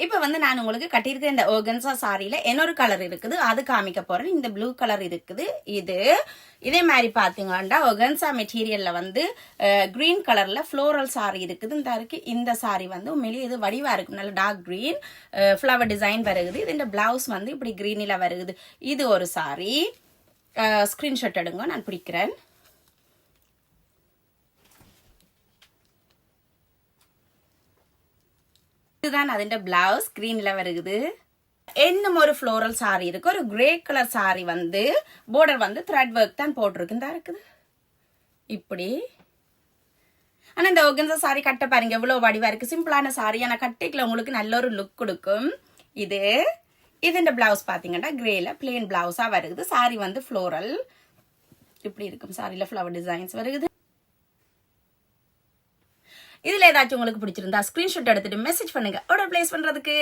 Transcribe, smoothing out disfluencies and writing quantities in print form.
இப்ப வந்து நான் உங்களுக்கு கட்டியிருக்க இந்த ஆர்கன்சா சாரியில இன்னொரு கலர் இருக்குது, அது காமிக்க போறேன். இந்த ப்ளூ கலர் இருக்குது. இதே மாதிரி பாத்தீங்கன்னா ஆர்கன்சா மெட்டீரியல்ல வந்து கிரீன் கலர்ல ஃப்ளோரல் சாரி இருக்குது. இந்த சாரி வந்து உண்மையிலேயே இது வடிவா இருக்கும், நல்ல டார்க் கிரீன் ஃப்ளவர் டிசைன் வருகுது. இந்த பிளவுஸ் வந்து இப்படி கிரீனில வருகுது. இது ஒரு சாரி. ஸ்கிரீன்ஷாட் எடுங்க, நான் பிடிக்கிறேன். இதுதான் அதோட பிளவுஸ் கிரீன்ல வருகுது. இன்னும் ஒரு ஃப்ளோரல் சாரி இருக்கு, ஒரு கிரே கலர் சாரி வந்து பார்டர் வந்து த்ரெட் ஒர்க் தான் போட்டிருக்கு. இந்த இருக்குது இப்படி. ஆனா இந்த ஆர்கன்சா சாரி கட்ட பாருங்க எவ்வளவு வடிவா இருக்கு, சிம்பிளான சாரி. ஆனா கட்டிக்கல உங்களுக்கு நல்ல ஒரு லுக் கொடுக்கும். இது இந்த பிளவுஸ் பாத்தீங்கன்னா கிரேல பிளேன் பிளவுஸா வருது. சாரி வந்து ஃப்ளோரல் இப்படி இருக்கும், சாரியில ஃப்ளவர் டிசைன்ஸ் வருது. இதுல ஏதாச்சும் உங்களுக்கு பிடிச்சிருந்தா ஸ்கிரீன்ஷாட் எடுத்துட்டு மெசேஜ் பண்ணுங்க ஆர்டர் பிளேஸ் பண்றதுக்கு.